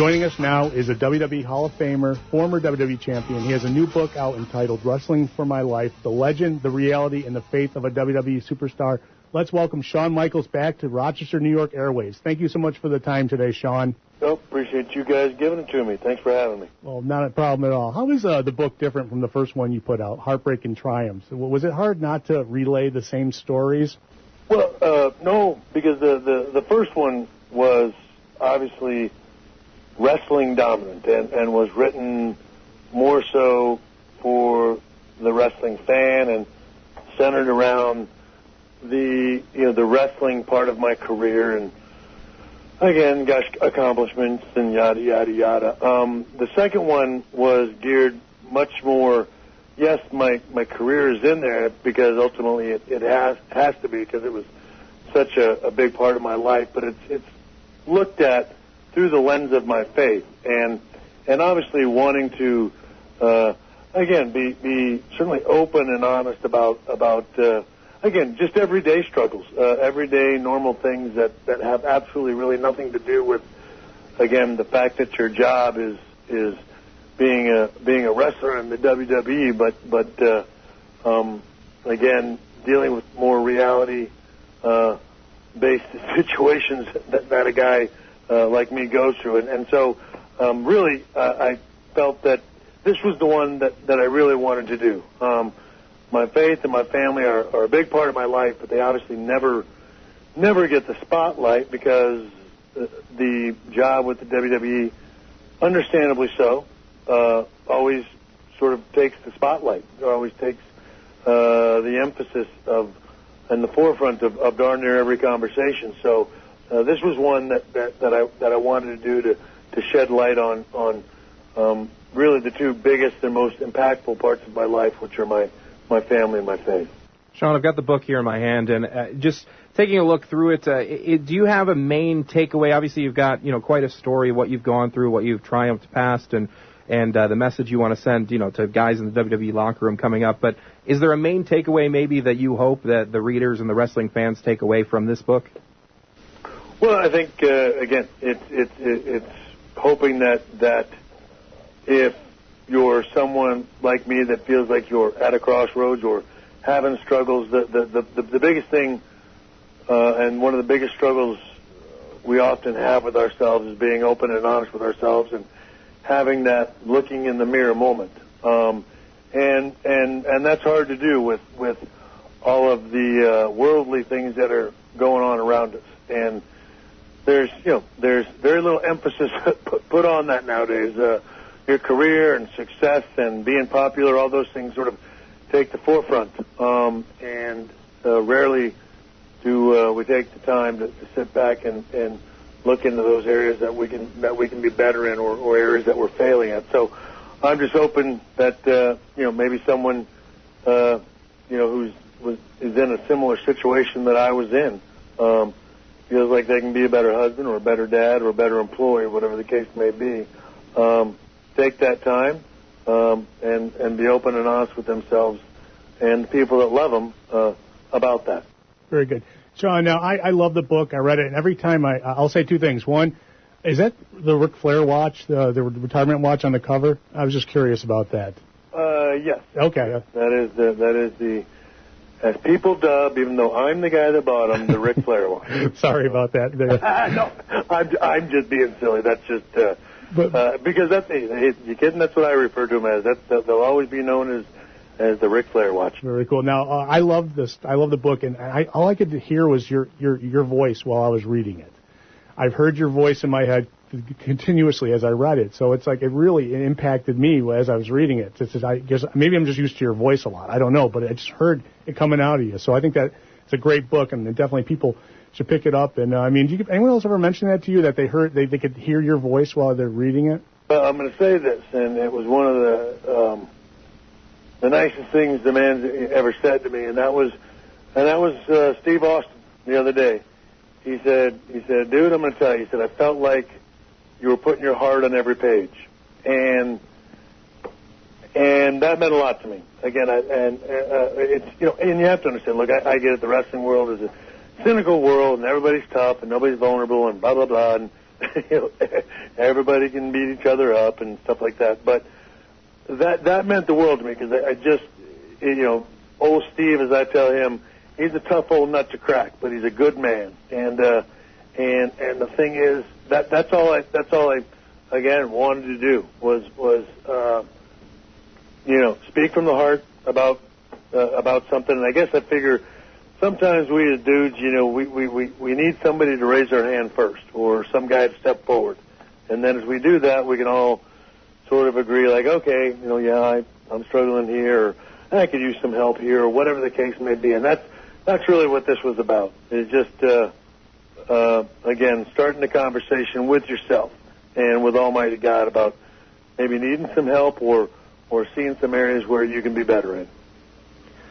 Joining us now is a WWE Hall of Famer, former WWE champion. He has a new book out entitled Wrestling for My Life, The Legend, the Reality, and the Faith of a WWE Superstar. Let's welcome Shawn Michaels back to Rochester, New York Airways. Thank you so much for the time today, Shawn. Oh, appreciate you guys giving it to me. Thanks for having me. Well, not a problem at all. How is the book different from the first one you put out, Heartbreak and Triumphs? Was it hard not to relay the same stories? Well, no, because the first one was obviously wrestling dominant and was written more so for the wrestling fan and centered around the wrestling part of my career and again, accomplishments and yada yada yada. The second one was geared much more. Yes, my career is in there because ultimately it has to be because it was such a big part of my life. But it's looked at through the lens of my faith and obviously wanting to again be certainly open and honest about again just everyday struggles, everyday normal things that have absolutely really nothing to do with again the fact that your job is being a wrestler in the WWE, but again dealing with more reality based situations that a guy like me goes through, and so really I felt that this was the one that I really wanted to do. My faith and my family are a big part of my life, but they obviously never get the spotlight because the job with the WWE, understandably so, always sort of takes the spotlight. It always takes the emphasis of and the forefront of darn near every conversation. So this was one that I wanted to do to shed light on really the two biggest and most impactful parts of my life, which are my family and my faith. Shawn, I've got the book here in my hand, and just taking a look through it, do you have a main takeaway? Obviously, you've got quite a story of what you've gone through, what you've triumphed past, and the message you want to send to guys in the WWE locker room coming up. But is there a main takeaway maybe that you hope that the readers and the wrestling fans take away from this book? Well, I think again, it's hoping that if you're someone like me that feels like you're at a crossroads or having struggles, the biggest thing and one of the biggest struggles we often have with ourselves is being open and honest with ourselves and having that looking in the mirror moment. And that's hard to do with all of the worldly things that are going on around us. And there's very little emphasis put on that nowadays. Your career and success and being popular, all those things sort of take the forefront. And rarely do we take the time to sit back and look into those areas that we can be better in or areas that we're failing at. So I'm just hoping that maybe someone is in a similar situation that I was in feels like they can be a better husband or a better dad or a better employee, whatever the case may be. Take that time and be open and honest with themselves and the people that love them about that. Very good. Shawn, now I love the book. I read it, and every time I'll say two things. One, is that the Ric Flair watch, the retirement watch on the cover? I was just curious about that. Yes. Okay. That is the as people dub, even though I'm the guy that bought them, the Ric Flair watch. Sorry about that. No, I'm just being silly. That's just because that's you kidding? That's what I refer to them as. They'll always be known as the Ric Flair watch. Very cool. Now I love this. I love the book, and all I could hear was your voice while I was reading it. I've heard your voice in my head continuously as I read it, so it's like it really impacted me as I was reading it. I guess maybe I'm just used to your voice a lot. I don't know, but I just heard it coming out of you. So I think that it's a great book, and definitely people should pick it up. And anyone else ever mention that to you, that they could hear your voice while they're reading it? Well, I'm going to say this, and it was one of the nicest things the man ever said to me, and that was Steve Austin the other day. He said, dude, I'm going to tell you. He said, I felt like you were putting your heart on every page, and that meant a lot to me. Again, it's and you have to understand. Look, I get it. The wrestling world is a cynical world, and everybody's tough, and nobody's vulnerable, and blah blah blah. And everybody can beat each other up and stuff like that. But that meant the world to me, because I just, old Steve, as I tell him, he's a tough old nut to crack, but he's a good man. And the thing is, that's all I again wanted to do was speak from the heart about something. And I guess I figure sometimes we as dudes, we need somebody to raise our hand first, or some guy to step forward. And then as we do that, we can all sort of agree, like, okay, I'm struggling here, or I could use some help here, or whatever the case may be. And that's really what this was about. It's just, again, starting the conversation with yourself and with Almighty God about maybe needing some help or seeing some areas where you can be better in.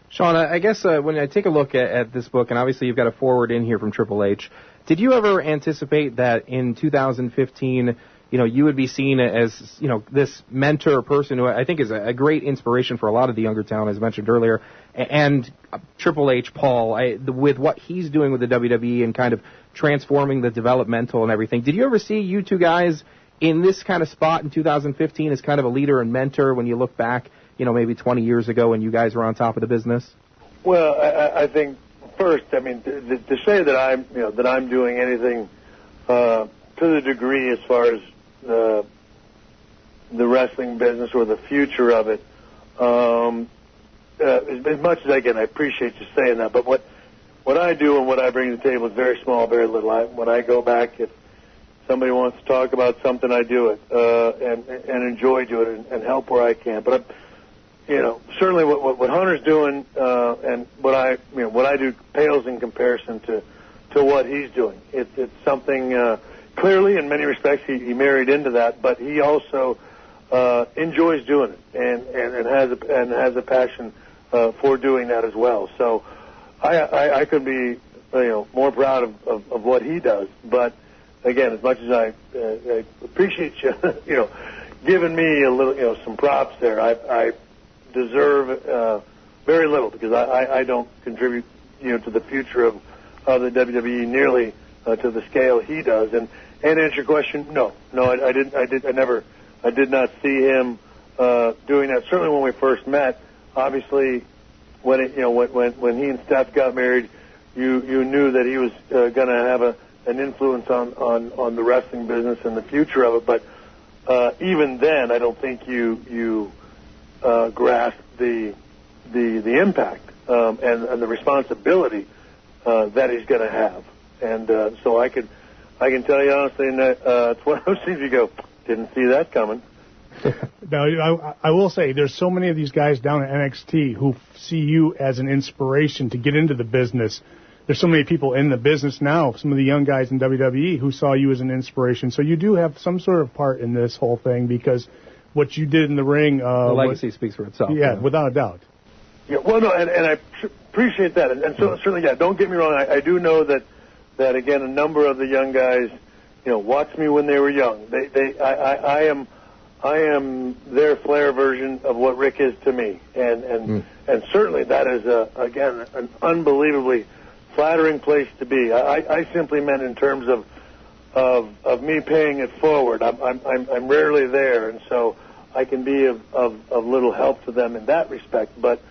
Shawn, I guess when I take a look at this book, and obviously you've got a foreword in here from Triple H, did you ever anticipate that in 2015, you would be seen as, this mentor person who I think is a great inspiration for a lot of the younger talent, as I mentioned earlier, and Triple H, Paul, with what he's doing with the WWE and kind of transforming the developmental and everything. Did you ever see you two guys in this kind of spot in 2015 as kind of a leader and mentor when you look back, maybe 20 years ago when you guys were on top of the business? Well, I think first, I mean, to say that I'm doing anything to the degree as far as the wrestling business or the future of it, as much as I can, I appreciate you saying that. But what I do and what I bring to the table is very small, very little. When I go back, if somebody wants to talk about something, I do it and enjoy doing it and help where I can. But certainly what Hunter's doing and what I do pales in comparison to what he's doing. It's something clearly, in many respects, he married into that, but he also enjoys doing it and has a passion for doing that as well. So I could be more proud of what he does. But again, as much as I appreciate you giving me a little some props there, I deserve very little, because I don't contribute to the future of the WWE nearly to the scale he does. And answer your question, no, I did not see him doing that. Certainly when we first met, obviously when he and Steph got married, you knew that he was going to have an influence on the wrestling business and the future of it. But even then, I don't think you grasp the impact and the responsibility that he's going to have. And so I can tell you honestly, it's one of those things you go, didn't see that coming. Now, I will say, there's so many of these guys down at NXT who see you as an inspiration to get into the business. There's so many people in the business now, some of the young guys in WWE, who saw you as an inspiration. So you do have some sort of part in this whole thing, because what you did in the ring... the legacy speaks for itself. Yeah, without a doubt. Yeah, well, no, and I appreciate that. And so certainly, don't get me wrong, I do know that again, a number of the young guys, watched me when they were young. I am their Flair version of what Rick is to me, and certainly that is again an unbelievably flattering place to be. I simply meant in terms of me paying it forward. I'm rarely there, and so I can be of little help to them in that respect. But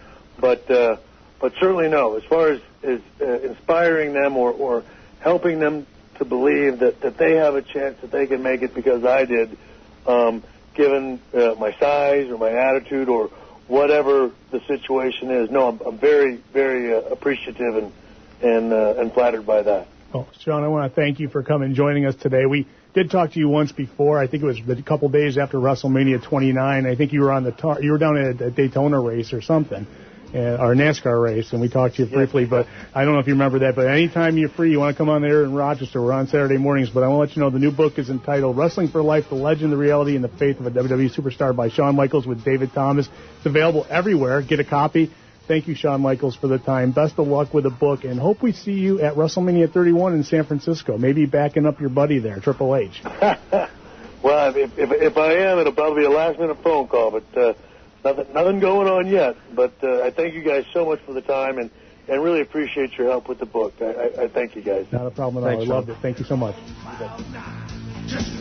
certainly no. As far as inspiring them or helping them to believe that they have a chance, that they can make it because I did, given my size or my attitude or whatever the situation is. No, I'm very, very appreciative and flattered by that. Well, Shawn, I want to thank you for coming and joining us today. We did talk to you once before. I think it was a couple days after WrestleMania 29. I think you were you were down at a Daytona race or something. Our NASCAR race, and we talked to you briefly, but I don't know if you remember that. But anytime you're free, you want to come on there in Rochester. We're on Saturday mornings. But I want to let you know the new book is entitled Wrestling for Life, The Legend, the Reality, and the Faith of a WWE Superstar by Shawn Michaels with David Thomas. It's available everywhere. Get a copy. Thank you, Shawn Michaels, for the time. Best of luck with the book, and hope we see you at WrestleMania 31 in San Francisco. Maybe backing up your buddy there, Triple H. Well, if I am, it'll probably be a last-minute phone call, but... Nothing going on yet, but I thank you guys so much for the time and really appreciate your help with the book. I thank you guys. Not a problem at all. I loved it. Thank you so much. Just